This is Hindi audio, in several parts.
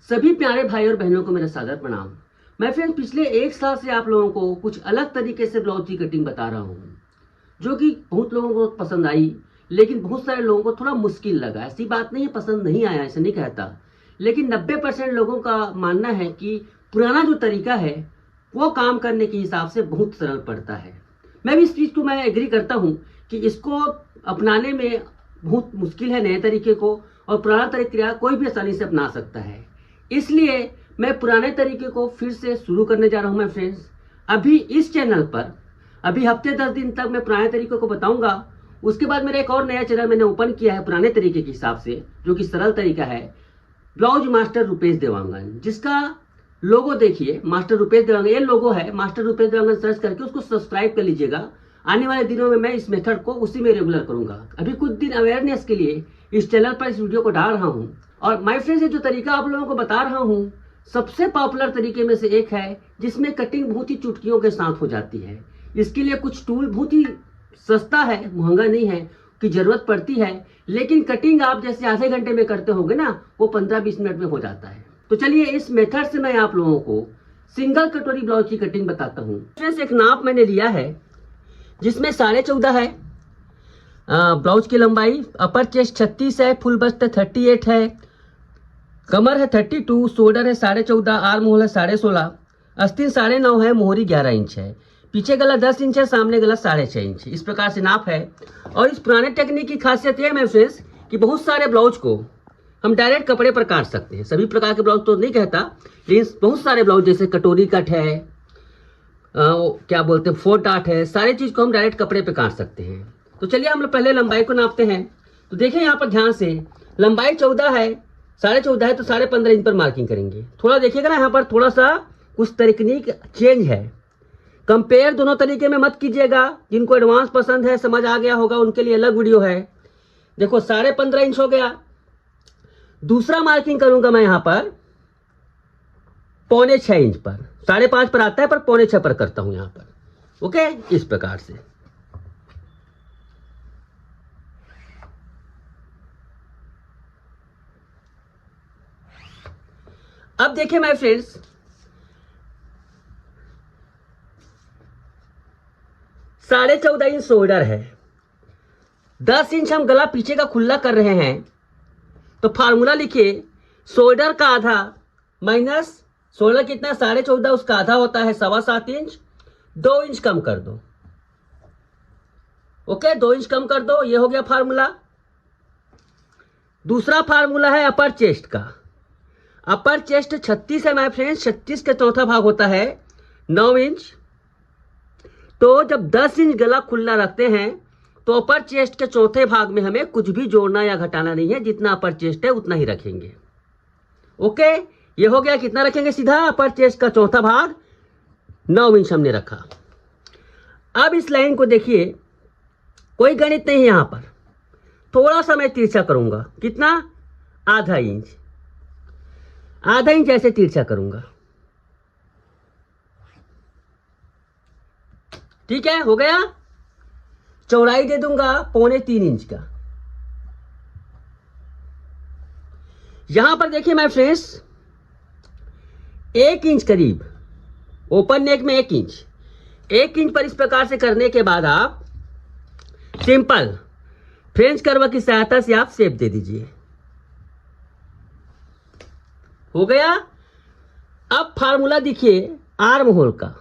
सभी प्यारे भाई और बहनों को मेरा सादर प्रणाम। मैं फ्रेंड्स पिछले एक साल से आप लोगों को कुछ अलग तरीके से ब्लाउज की कटिंग बता रहा हूँ, जो कि बहुत लोगों को पसंद आई, लेकिन बहुत सारे लोगों को थोड़ा मुश्किल लगा। ऐसी बात नहीं है पसंद नहीं आया, ऐसा नहीं कहता, लेकिन 90% लोगों का मानना है कि पुराना जो तरीका है वो काम करने के हिसाब से बहुत सरल पड़ता है। मैं भी इस चीज़ को मैं एग्री करता हूँ कि इसको अपनाने में बहुत मुश्किल है नए तरीके को, और पुराना तरीका कोई भी आसानी से अपना सकता है। इसलिए मैं पुराने तरीके को फिर से शुरू करने जा रहा हूं। मैं फ्रेंड्स अभी इस चैनल पर अभी हफ्ते 10 दिन तक मैं पुराने तरीकों को बताऊंगा। उसके बाद मेरा एक और नया चैनल मैंने ओपन किया है पुराने तरीके के हिसाब से, जो कि सरल तरीका है, ब्लाउज मास्टर रुपेश देवांगन, जिसका लोगो देखिए, मास्टर रुपेश देवांगन, ये लोगो है। मास्टर रुपेश देवांगन सर्च करके उसको सब्सक्राइब कर लीजिएगा। आने वाले दिनों में मैं इस मेथड को उसी में रेगुलर करूंगा। अभी कुछ दिन अवेयरनेस के लिए इस चैनल पर इस वीडियो को डाल रहा हूं। और माय फ्रेंड्स, ये जो तरीका आप लोगों को बता रहा हूं सबसे पॉपुलर तरीके में से एक है, जिसमें कटिंग बहुत ही चुटकियों के साथ हो जाती है। इसके लिए कुछ टूल बहुत ही सस्ता है, महंगा नहीं है, की जरूरत पड़ती है, लेकिन कटिंग आप जैसे आधे घंटे में करते होगे ना, वो 15-20 मिनट में हो जाता है। तो चलिए इस मेथड से मैं आप लोगों को सिंगल कटोरी ब्लाउज की कटिंग बताता हूँ। फ्रेंड्स एक नाप मैंने लिया है जिसमें 14.5 है ब्लाउज की लंबाई, अपर चेस्ट 36 है, फुल बस्ट 38 है, कमर है 32, शोल्डर है 14.5, आर्म होल है 16.5, आस्तीन 9.5 है, मोहरी 11 इंच है, पीछे गला 10 इंच है, सामने गला 6.5 इंच। इस प्रकार से नाप है। और इस पुराने टेक्निक की खासियत यह है फ्रेंड्स कि बहुत सारे ब्लाउज को हम डायरेक्ट कपड़े पर काट सकते हैं। सभी प्रकार के ब्लाउज तो नहीं कहता, लेकिन बहुत सारे ब्लाउज जैसे कटोरी कट है, क्या बोलते हैं, 4 डाट है, सारे चीज को हम डायरेक्ट कपड़े पे काट सकते हैं। तो चलिए हम लोग पहले लंबाई को नापते हैं। तो देखिए यहाँ पर ध्यान से, लंबाई 14 है, 14.5 है, तो 15.5 इंच पर मार्किंग करेंगे। थोड़ा देखिएगा ना, यहाँ पर थोड़ा सा कुछ तकनीक चेंज है। कंपेयर दोनों तरीके में मत कीजिएगा। जिनको एडवांस पसंद है, समझ आ गया होगा, उनके लिए अलग वीडियो है। देखो 15.5 इंच हो गया। दूसरा मार्किंग करूंगा मैं यहाँ पर 5.25 इंच पर, 5.5 पर आता है पर 5.25 पर करता हूं यहाँ पर। ओके, इस प्रकार से। अब देखिए माय फ्रेंड्स, 14.5 इंच शोल्डर है, 10 इंच हम गला पीछे का खुला कर रहे हैं। तो फार्मूला लिखिए, शोल्डर का आधा माइनस शोल्डर कितना, 14.5, उसका आधा होता है 7.25 इंच। 2 इंच कम कर दो। ओके, 2 इंच कम कर दो, ये हो गया फार्मूला। दूसरा फार्मूला है अपर चेस्ट का। अपर चेस्ट 36 है माय फ्रेंड्स, 36 का चौथा भाग होता है 9 इंच। तो जब 10 इंच गला खुला रखते हैं तो अपर चेस्ट के चौथे भाग में हमें कुछ भी जोड़ना या घटाना नहीं है, जितना अपर चेस्ट है उतना ही रखेंगे। ओके, ये हो गया। कितना रखेंगे सीधा, अपर चेस्ट का चौथा भाग 9 इंच हमने रखा। अब इस लाइन को देखिए, कोई गणित नहीं है यहां पर, थोड़ा सा मैं तिरछा करूंगा। कितना, आधा इंच, आधा इंच ऐसे तिरछा करूंगा। ठीक है, हो गया। चौड़ाई दे दूंगा 3.25 इंच का। यहां पर देखिए माय फ्रेंड्स, 1 इंच करीब ओपन नेक में 1 इंच, 1 इंच पर इस प्रकार से करने के बाद आप सिंपल फ्रेंच कर्व की सहायता से आप शेप दे दीजिए। हो गया। अब फार्मूला देखिए आर्म होल का,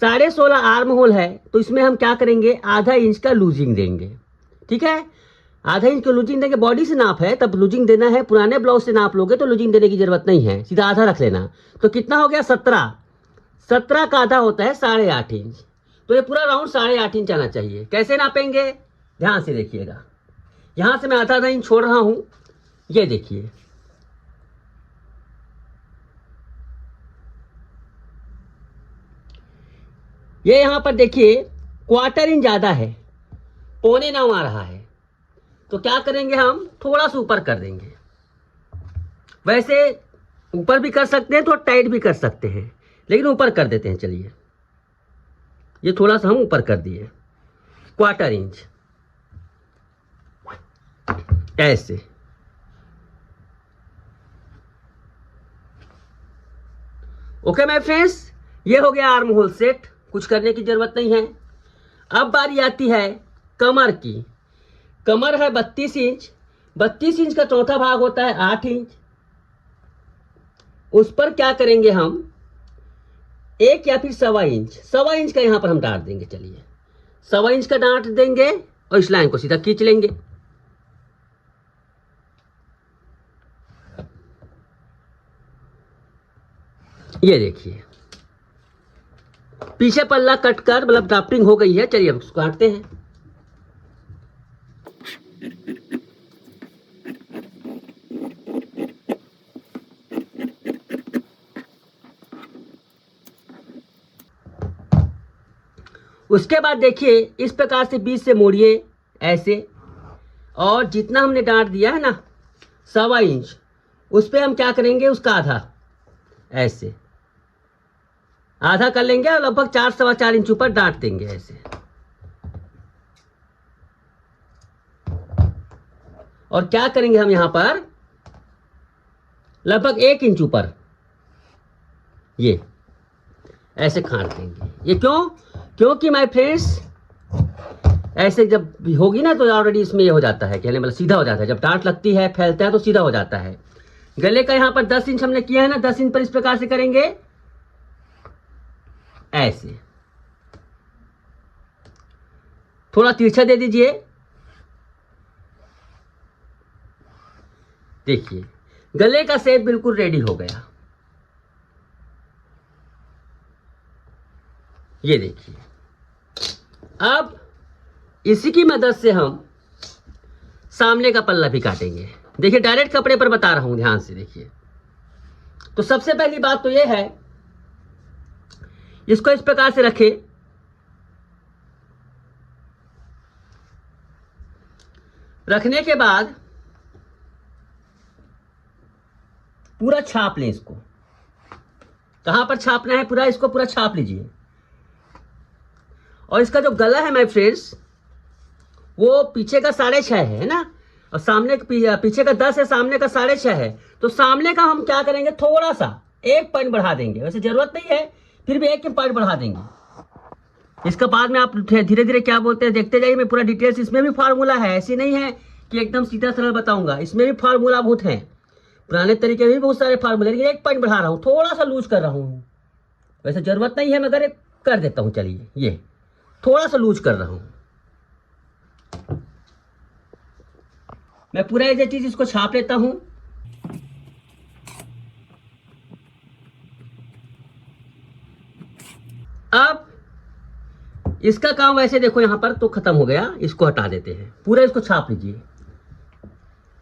16.5 आर्म होल है, तो इसमें हम क्या करेंगे, आधा इंच का लूजिंग देंगे। ठीक है, आधा इंच का लूजिंग देंगे। बॉडी से नाप है तब लूजिंग देना है, पुराने ब्लाउज से नाप लोगे तो लूजिंग देने की जरूरत नहीं है, सीधा आधा रख लेना। तो कितना हो गया, 17 का आधा होता है 8.5 इंच। तो ये पूरा राउंड 8.5 इंच आना चाहिए। कैसे नापेंगे, ध्यान से देखिएगा। यहां से मैं आधा इंच छोड़ रहा हूं, ये देखिए, ये यहां पर देखिए 1/4 इंच ज्यादा है, 8.25 आ रहा है। तो क्या करेंगे, हम थोड़ा सा ऊपर कर देंगे। वैसे ऊपर भी कर सकते हैं, तो टाइट भी कर सकते हैं, लेकिन ऊपर कर देते हैं। चलिए, ये थोड़ा सा हम ऊपर कर दिए, 1/4 इंच ऐसे। ओके माय फ्रेंड्स, ये हो गया आर्म होल सेट, कुछ करने की जरूरत नहीं है। अब बारी आती है कमर की। कमर है 32 इंच, 32 इंच का चौथा भाग होता है 8 इंच। उस पर क्या करेंगे हम, 1 या फिर 1.25 इंच, 1.25 इंच का यहां पर हम डांट देंगे। चलिए 1.25 इंच का डांट देंगे और इस लाइन को सीधा खींच लेंगे। ये देखिए पीछे पल्ला कट कर मतलब ड्राफ्टिंग हो गई है। चलिए अब उसको काटते हैं। उसके बाद देखिए इस प्रकार से बीच से मोड़िए ऐसे, और जितना हमने डांट दिया है ना 1.25 इंच, उस पर हम क्या करेंगे, उसका आधा ऐसे आधा कर लेंगे और लगभग 4-4.25 इंच ऊपर डांट देंगे ऐसे। और क्या करेंगे हम यहां पर लगभग 1 इंच ऊपर ये ऐसे खाट देंगे। ये क्यों, क्योंकि माय फ्रेंड्स ऐसे जब होगी ना तो ऑलरेडी इसमें ये हो जाता है, कहने मतलब सीधा हो जाता है। जब डांट लगती है फैलता है तो सीधा हो जाता है। गले का यहां पर 10 इंच हमने किया है ना, 10 इंच पर इस प्रकार से करेंगे ऐसे। थोड़ा तिरछा दे दीजिए। देखिए गले का शेप बिल्कुल रेडी हो गया। ये देखिए अब इसी की मदद से हम सामने का पल्ला भी काटेंगे। देखिए डायरेक्ट कपड़े पर बता रहा हूं, ध्यान से देखिए। तो सबसे पहली बात तो यह है, इसको इस प्रकार से रखें। रखने के बाद पूरा छाप लें इसको। कहां पर छापना है, पूरा इसको पूरा छाप लीजिए। और इसका जो गला है माय फ्रेंड्स, वो पीछे का 6.5 है ना, और सामने पीछे का 10 है, सामने का 6.5 है। तो सामने का हम क्या करेंगे, थोड़ा सा 1 पॉइंट बढ़ा देंगे। वैसे जरूरत नहीं है, फिर भी 1 पॉइंट बढ़ा देंगे। इसका बाद में आप धीरे धीरे क्या बोलते हैं देखते जाइए। मैं पूरा डिटेल्स, इसमें भी फार्मूला है, ऐसी नहीं है कि एकदम सीधा सरल बताऊंगा। इसमें भी फार्मूला बहुत है, पुराने तरीके में भी बहुत सारे फार्मूले, लेकिन 1 पॉइंट बढ़ा रहा हूँ, थोड़ा सा लूज कर रहा हूँ। वैसे जरूरत नहीं है मगर कर देता हूँ। चलिए ये थोड़ा सा लूज कर रहा हूँ मैं। पूरा ये चीज इसको छाप लेता हूं। अब इसका काम वैसे देखो यहां पर तो खत्म हो गया, इसको हटा देते हैं। पूरा इसको छाप लीजिए,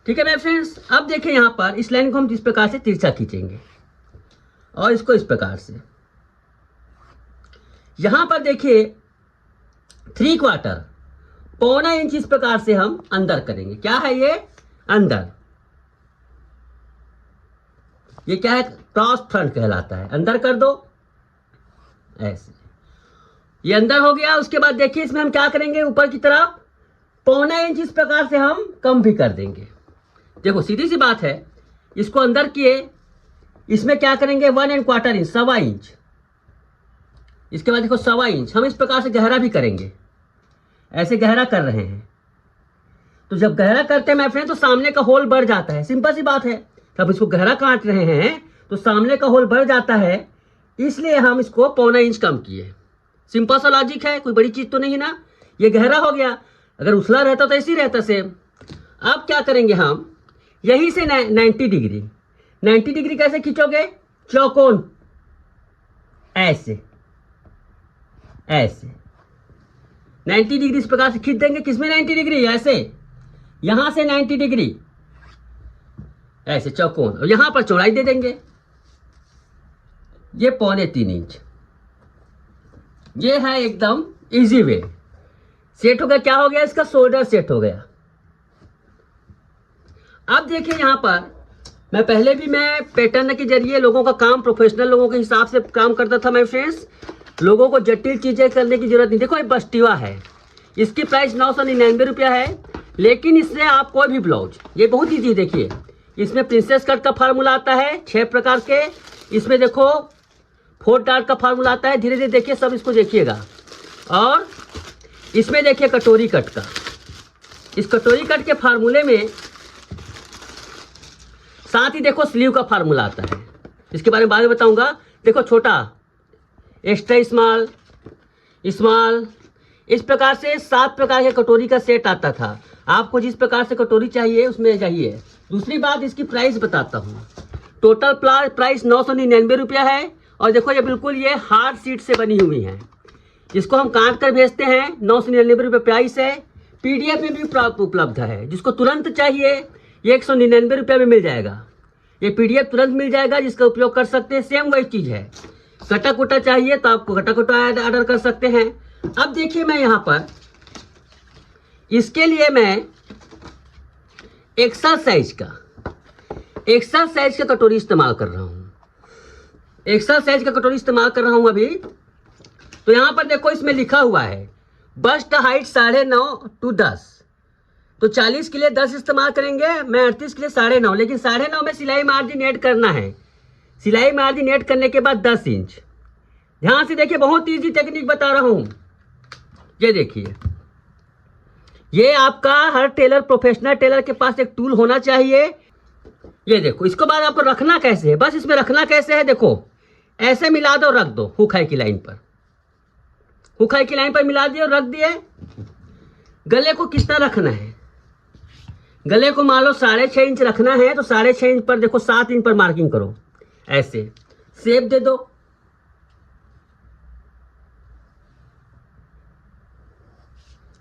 ठीक है मेरे फ्रेंड्स। अब देखिए यहां पर इस लाइन को हम इस प्रकार से तिरछा खींचेंगे और इसको इस प्रकार से। यहां पर देखिए 3/4 पौना इंच इस प्रकार से हम अंदर करेंगे। क्या है ये, अंदर। ये क्या है, क्रॉस फ्रंट कहलाता है। अंदर कर दो ऐसे, ये अंदर हो गया। उसके बाद देखिए इसमें हम क्या करेंगे, ऊपर की तरफ पौना इंच इस प्रकार से हम कम भी कर देंगे। देखो सीधी सी बात है, इसको अंदर किए, इसमें क्या करेंगे 1¼ इंच, 1.25 इंच। इसके बाद देखो 1.25 इंच हम इस प्रकार से गहरा भी करेंगे। ऐसे गहरा कर रहे हैं, तो जब गहरा करते हैं मैं फ्रेंड तो सामने का होल बढ़ जाता है। सिंपल सी बात है, जब इसको गहरा काट रहे हैं तो सामने का होल बढ़ जाता है, इसलिए हम इसको पौना इंच कम किए। सिंपल सा लॉजिक है, कोई बड़ी चीज तो नहीं ना। ये गहरा हो गया, अगर उछला रहता तो ऐसे ही रहता सेम। अब क्या करेंगे हम, यहीं से 90 डिग्री, 90 डिग्री कैसे खींचोगे, चौकोन ऐसे ऐसे 90 डिग्री इस प्रकार से खींच देंगे। किसमें 90 डिग्री, ऐसे यहां से 90 डिग्री ऐसे चौकोन, और यहां पर चौड़ाई दे देंगे ये 3.25 इंच। ये है एकदम इजी वे। सेट हो गया, क्या हो गया, इसका शोल्डर सेट हो गया। अब देखिए यहां पर मैं पहले भी मैं पैटर्न के जरिए लोगों का काम, प्रोफेशनल लोगों के हिसाब से काम करता था माय फ्रेंड्स। लोगों को जटिल चीजें करने की जरूरत नहीं। देखो ये बस्टिवा है, इसकी प्राइस 999 रुपया है, लेकिन इससे आप कोई भी ब्लाउज, ये बहुत ईजी। देखिए इसमें प्रिंसेस कट का फार्मूला आता है 6 प्रकार के। इसमें देखो फोर्थ डार्ट का फार्मूला आता है। धीरे धीरे देखिए, सब इसको देखिएगा। और इसमें देखिए कटोरी कट का, इस कटोरी कट के फार्मूले में साथ ही देखो स्लीव का फार्मूला आता है, इसके बारे में बाद में बताऊंगा। देखो छोटा, एक्स्ट्रा स्मॉल, स्मॉल, इस प्रकार से 7 प्रकार के कटोरी का सेट आता था। आपको जिस प्रकार से कटोरी चाहिए उसमें चाहिए। दूसरी बात, इसकी प्राइस बताता हूँ। टोटल प्राइस 999 रुपया है। और देखो ये बिल्कुल ये हार्ड सीट से बनी हुई है। इसको हम काट कर भेजते हैं, 999 रुपये प्राइस है। PDF में भी उपलब्ध है। जिसको तुरंत चाहिए ये 199 रुपये में मिल जाएगा। ये PDF तुरंत मिल जाएगा, जिसका उपयोग कर सकते हैं। सेम वही चीज़ है। कटा कुटा चाहिए तो आपको कटा कुटा ऑर्डर कर सकते हैं। अब देखिए, मैं यहाँ पर इसके लिए मैं एक्सल साइज का कटोरी इस्तेमाल कर रहा हूँ। एक्सल साइज का कटोरी इस्तेमाल कर रहा हूँ अभी। तो यहाँ पर देखो, इसमें लिखा हुआ है बस्ट हाइट 9.5 to 10। तो 40 के लिए 10 इस्तेमाल करेंगे, मैं 38 के लिए 9.5। लेकिन 9.5 में सिलाई मार्जिन ऐड करना है। सिलाई मार्जिन ऐड करने के बाद 10 इंच। ध्यान से देखिए, बहुत ईजी टेक्निक बता रहा हूँ। ये देखिए, ये आपका हर टेलर, प्रोफेशनल टेलर के पास एक टूल होना चाहिए। ये देखो, इसको बाद आपको रखना कैसे है, बस इसमें रखना कैसे है, देखो ऐसे मिला दो, रख दो हुकाई की लाइन पर। हुकाई की लाइन पर मिला दिए और रख दिए। गले को कितना रखना है, गले को मान लो 6.5 इंच रखना है। तो 6.5 इंच पर देखो 7 इंच पर मार्किंग करो, ऐसे शेप दे दो।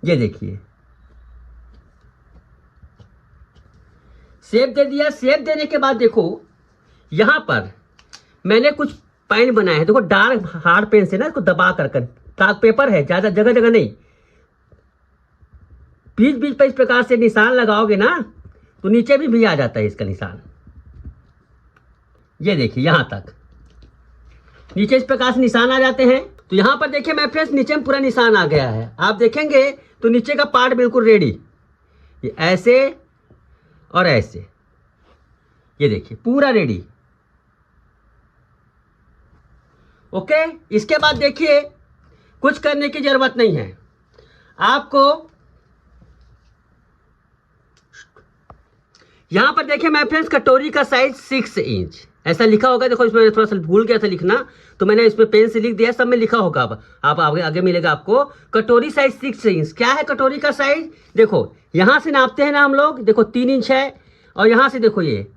ये देखिए, शेप दे दिया। शेप देने के बाद देखो, यहां पर मैंने कुछ पाइन बनाए हैं। देखो डार्क हार्ड पेन से ना इसको दबा कर टाक पेपर है, ज्यादा जगह जगह नहीं, बीच बीच पर इस प्रकार से निशान लगाओगे ना तो नीचे भी आ जाता है इसका निशान। ये देखिए, यहां तक नीचे इस प्रकार से निशान आ जाते हैं। तो यहां पर देखिए मैं फ्रेंड्स, नीचे में पूरा निशान आ गया है। आप देखेंगे तो नीचे का पार्ट बिल्कुल रेडी, ये ऐसे और ऐसे, ये देखिए पूरा रेडी। ओके, इसके बाद देखिए कुछ करने की जरूरत नहीं है आपको। यहां पर देखिए मैं फ्रेंड्स, कटोरी का साइज 6 इंच ऐसा लिखा होगा। देखो इसमें थोड़ा सा भूल गया था लिखना, तो मैंने इसमें पेन से लिख दिया। सब में लिखा होगा, आप आगे मिलेगा आपको। कटोरी साइज 6 इंच। क्या है कटोरी का साइज, देखो यहां से नापते हैं ना हम लोग, देखो 3 इंच है। और यहां से देखो ये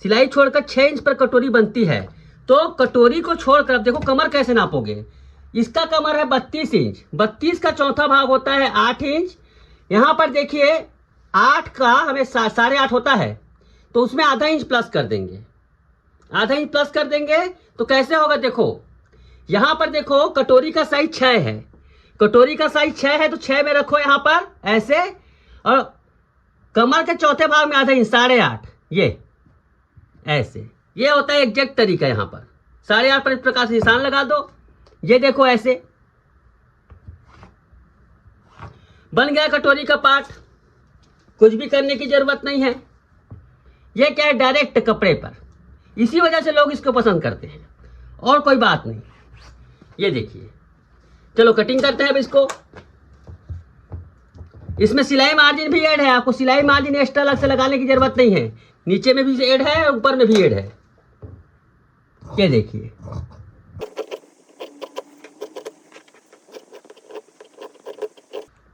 सिलाई छोड़कर 6 इंच पर कटोरी बनती है। तो कटोरी को छोड़कर अब देखो कमर कैसे नापोगे। इसका कमर है 32 इंच, 32 का चौथा भाग होता है 8 इंच। यहां पर देखिए 8 का हमें 8.5 होता है, तो उसमें आधा इंच प्लस कर देंगे। आधा इंच प्लस कर देंगे तो कैसे होगा, देखो यहां पर देखो कटोरी का साइज 6 है। कटोरी का साइज 6 है तो 6 में रखो यहां पर ऐसे, और कमर के चौथे भाग में आधा इंच 8.5, ये ऐसे। ये होता है एग्जैक्ट तरीका। यहां पर 8.5 पर इस प्रकार से निशान लगा दो। ये देखो ऐसे बन गया कटोरी का पार्ट। कुछ भी करने की जरूरत नहीं है। ये क्या है, डायरेक्ट कपड़े पर। इसी वजह से लोग इसको पसंद करते हैं, और कोई बात नहीं। ये देखिए, चलो कटिंग करते हैं अब इसको। इसमें सिलाई मार्जिन भी ऐड है। आपको सिलाई मार्जिन एक्स्ट्रा अलग से लगाने की जरूरत नहीं है। नीचे में भी ऐड है और ऊपर में भी ऐड है। ये देखिए,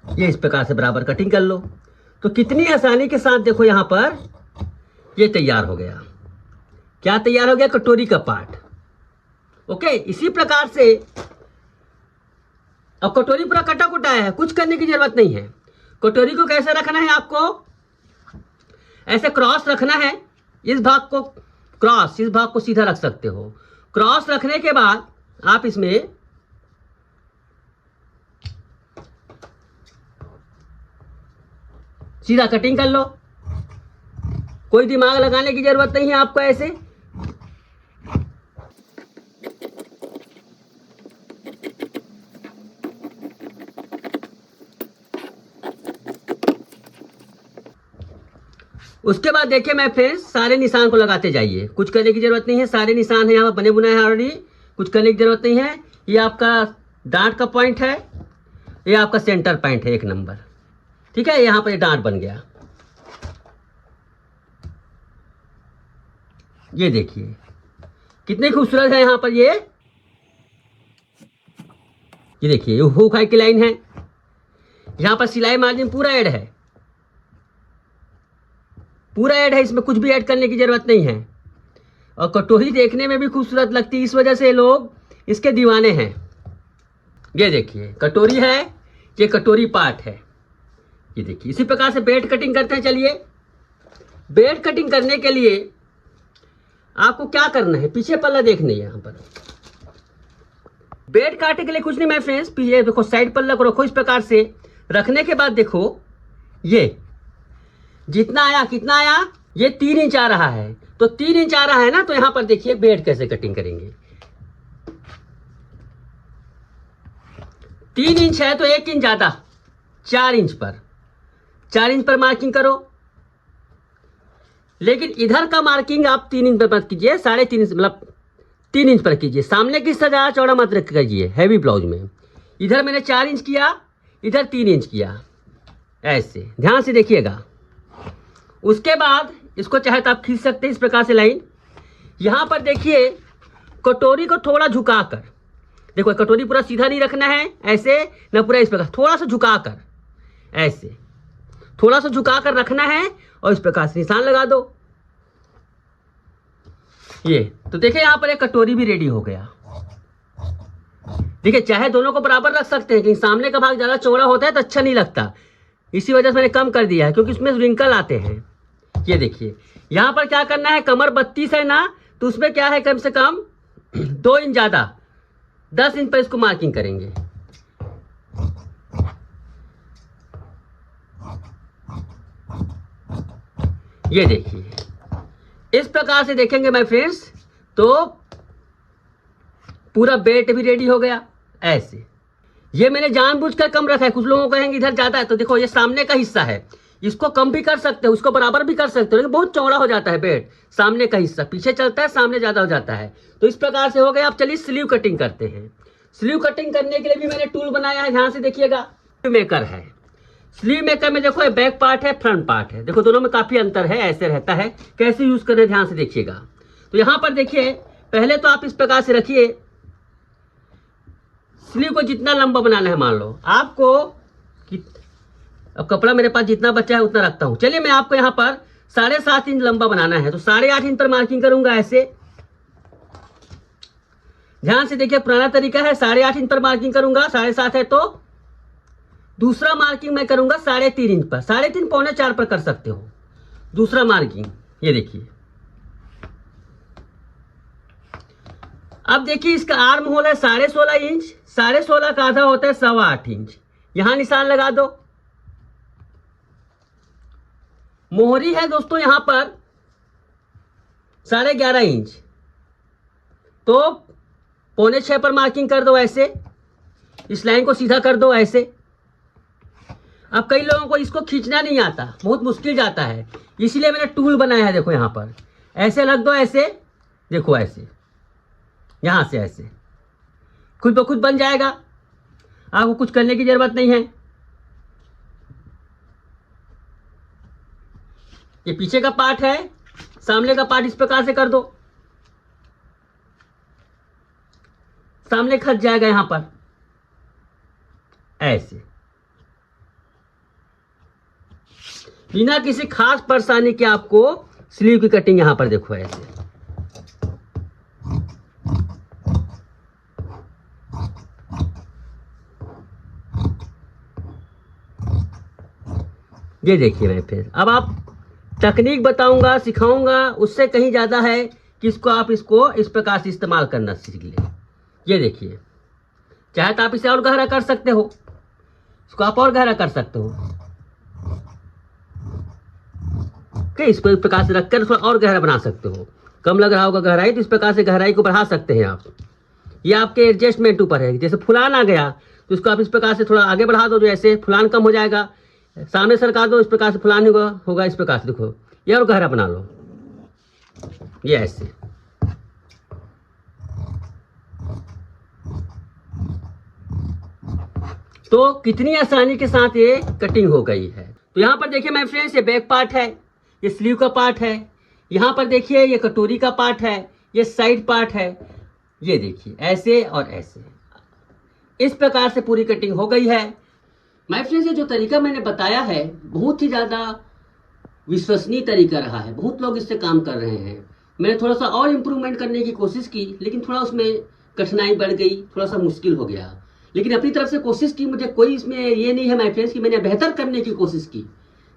ये इस प्रकार से बराबर कटिंग कर लो। तो कितनी आसानी के साथ देखो यहां पर ये तैयार हो गया। क्या तैयार हो गया, कटोरी का पार्ट। ओके, इसी प्रकार से अब कटोरी पूरा कटा कुटा है, कुछ करने की जरूरत नहीं है। कटोरी को कैसे रखना है, आपको ऐसे क्रॉस रखना है। इस भाग को क्रॉस, इस भाग को सीधा रख सकते हो। क्रॉस रखने के बाद आप इसमें सीधा कटिंग कर लो। कोई दिमाग लगाने की जरूरत नहीं है आपको। ऐसे उसके बाद देखिए मैं फिर सारे निशान को लगाते जाइए। कुछ करने की जरूरत नहीं है, सारे निशान है यहाँ पर बने बुनाए हैं ऑलरेडी। कुछ करने की जरूरत नहीं है। ये आपका डांट का पॉइंट है, ये आपका सेंटर पॉइंट है 1 नंबर। ठीक है, यहाँ पर ये डांट बन गया। ये देखिए कितने खूबसूरत है यहाँ पर ये देखिए, ये हुक हाई की लाइन है। यहाँ पर सिलाई मार्जिन पूरा ऐड है, पूरा ऐड है, इसमें कुछ भी ऐड करने की जरूरत नहीं है। और कटोरी देखने में भी खूबसूरत लगती है, इस वजह से लोग इसके दीवाने हैं। ये देखिए कटोरी है, ये कटोरी पार्ट है। ये देखिए इसी प्रकार से बेड कटिंग करते हैं। चलिए, बेड कटिंग करने के लिए आपको क्या करना है, पीछे पल्ला देखना है। यहाँ पर बेड काटने के लिए कुछ नहीं मैं फ्रेंड्स, पीछे देखो साइड पल्ला को रखो इस प्रकार से। रखने के बाद देखो ये जितना आया, कितना आया, ये 3 इंच आ रहा है। तो 3 इंच आ रहा है ना, तो यहां पर देखिए बेड कैसे कटिंग करेंगे। 3 इंच है तो 1 इंच ज्यादा, 4 इंच पर मार्किंग करो। लेकिन इधर का मार्किंग आप 3 इंच पर मत कीजिए, 3.5 इंच मतलब 3 इंच पर कीजिए। सामने की हिस्सा ज़्यादा चौड़ा मत रख कीजिए हैवी ब्लाउज में। इधर मैंने 4 इंच किया, इधर 3 इंच किया, ऐसे ध्यान से देखिएगा। उसके बाद इसको चाहे तो आप खींच सकते हैं इस प्रकार से लाइन। यहाँ पर देखिए कटोरी को थोड़ा झुकाकर, देखो कटोरी पूरा सीधा नहीं रखना है ऐसे, न पूरा इस प्रकार, थोड़ा सा झुकाकर ऐसे, थोड़ा सा झुकाकर रखना है और इस प्रकार से निशान लगा दो। ये तो देखिए यहाँ पर एक कटोरी भी रेडी हो गया। देखिए चाहे दोनों को बराबर रख सकते हैं, लेकिन सामने का भाग ज़्यादा चौड़ा होता है तो अच्छा नहीं लगता, इसी वजह से मैंने कम कर दिया है, क्योंकि उसमें रिंकल आते हैं। ये देखिए यहाँ पर क्या करना है, कमर 32 है ना, तो उसमें क्या है कम से कम 2 इंच ज़्यादा, 10 इंच पर इसको मार्किंग करेंगे। ये देखिए इस प्रकार से देखेंगे माय फ्रेंड्स, तो पूरा बेल्ट भी रेडी हो गया ऐसे। ये मैंने जानबूझकर कम रखा है, कुछ लोगों को कहेंगे इधर ज़्यादा है, तो देखो ये सामने का हिस्सा है, इसको कम भी कर सकते हो, उसको बराबर भी कर सकते हो, लेकिन बहुत चौड़ा हो जाता है बेल्ट। सामने का हिस्सा पीछे चलता है, सामने ज़्यादा हो जाता है। तो इस प्रकार से हो गया। अब चलिए स्लीव कटिंग करते हैं। स्लीव कटिंग करने के लिए भी मैंने टूल बनाया है, ध्यान से देखिएगा। स्लीव मेकर है, स्लीव मेकर में देखो बैक पार्ट है, फ्रंट पार्ट है, देखो दोनों में काफ़ी अंतर है, ऐसे रहता है। कैसे यूज़ करें ध्यान से देखिएगा। तो यहाँ पर देखिए पहले तो आप इस प्रकार से रखिए, स्लीव को जितना लंबा बनाना है, मान लो आपको अब कपड़ा मेरे पास जितना बचा है उतना रखता हूँ। चलिए मैं आपको यहाँ पर 7.5 इंच लंबा बनाना है, तो 8.5 इंच पर मार्किंग करूंगा ऐसे। ध्यान से देखिए, पुराना तरीका है 8.5 इंच पर मार्किंग करूंगा, 7.5 है तो दूसरा मार्किंग मैं करूंगा 3.5 इंच पर, 3.5 पौने 4 पर कर सकते हो दूसरा मार्किंग। ये देखिए अब देखिए इसका आर्म होल है 16.5 इंच, 16.5 का आधा होता है 8.25 इंच। यहां निशान लगा दो। मोहरी है दोस्तों यहां पर 11.5 इंच, तो 5.25 पर मार्किंग कर दो ऐसे। इस लाइन को सीधा कर दो ऐसे। अब कई लोगों को इसको खींचना नहीं आता, बहुत मुश्किल जाता है, इसीलिए मैंने टूल बनाया है। देखो यहाँ पर ऐसे रख दो ऐसे, देखो ऐसे, यहाँ से ऐसे खुद ब खुद बन जाएगा, आपको कुछ करने की जरूरत नहीं है। ये पीछे का पार्ट है, सामने का पार्ट इस प्रकार से कर दो, सामने खच जाएगा यहां पर ऐसे, बिना किसी खास परेशानी के आपको स्लीव की कटिंग यहां पर देखो ऐसे। ये देखिए मैं फिर अब आप तकनीक बताऊंगा, सिखाऊंगा, उससे कहीं ज़्यादा है कि इसको इस प्रकार से इस्तेमाल करना सीख ले। ये देखिए, चाहे तो आप इसे और गहरा कर सकते हो, इसको आप और गहरा कर सकते हो, इसको इस प्रकार से रखकर थोड़ा और गहरा बना सकते हो। कम लग रहा होगा गहराई, तो इस प्रकार से गहराई को बढ़ा सकते हैं आप। ये आपके एडजस्टमेंट ऊपर है। जैसे फुलान आ गया तो इसको आप इस प्रकार से थोड़ा आगे बढ़ा दो, जो ऐसे फुलान कम हो जाएगा। सामने सरका दो, इस प्रकार से फुलान होगा इस प्रकार से। देखो ये और गहरा बना लो, ये ऐसे। तो कितनी आसानी के साथ ये कटिंग हो गई है। तो यहाँ पर देखिए माय फ्रेंड्स, ये बैक पार्ट है, ये स्लीव का पार्ट है, यहाँ पर देखिए ये कटोरी का पार्ट है, ये साइड पार्ट है, ये देखिए ऐसे और ऐसे, इस प्रकार से पूरी कटिंग हो गई है। माय फ्रेंड्स, ये जो तरीका मैंने बताया है बहुत ही ज़्यादा विश्वसनीय तरीका रहा है, बहुत लोग इससे काम कर रहे हैं। मैंने थोड़ा सा और इम्प्रूवमेंट करने की कोशिश की, लेकिन थोड़ा उसमें कठिनाई बढ़ गई, थोड़ा सा मुश्किल हो गया, लेकिन अपनी तरफ से कोशिश की। मुझे कोई इसमें ये नहीं है माय फ्रेंड्स कि मैंने बेहतर करने की कोशिश की।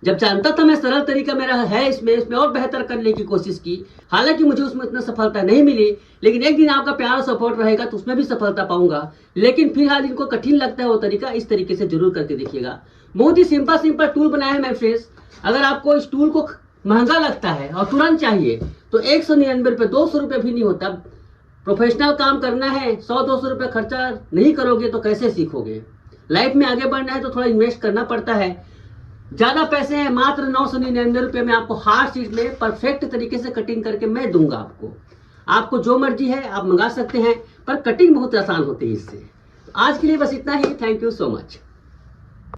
जब जानता था मैं सरल तरीका मेरा है इसमें और बेहतर करने की कोशिश की। हालांकि मुझे उसमें इतना सफलता नहीं मिली, लेकिन एक दिन आपका प्यार और सपोर्ट रहेगा तो उसमें भी सफलता पाऊंगा। लेकिन फिलहाल इनको कठिन लगता है वो तरीका, इस तरीके से जरूर करके देखिएगा। बहुत ही सिंपल टूल बनाया है माय फ्रेंड्स। अगर आपको इस टूल को महंगा लगता है और तुरंत चाहिए तो 199 रुपये, 200 रुपये भी नहीं होता। प्रोफेशनल काम करना है, 100-200 रुपये खर्चा नहीं करोगे तो कैसे सीखोगे। लाइफ में आगे बढ़ना है तो थोड़ा इन्वेस्ट करना पड़ता है। ज्यादा पैसे हैं, मात्र 999 रुपये में आपको हार्ड शीट में परफेक्ट तरीके से कटिंग करके मैं दूंगा। आपको जो मर्जी है आप मंगा सकते हैं, पर कटिंग बहुत आसान होती है इससे। आज के लिए बस इतना ही। Thank you so much.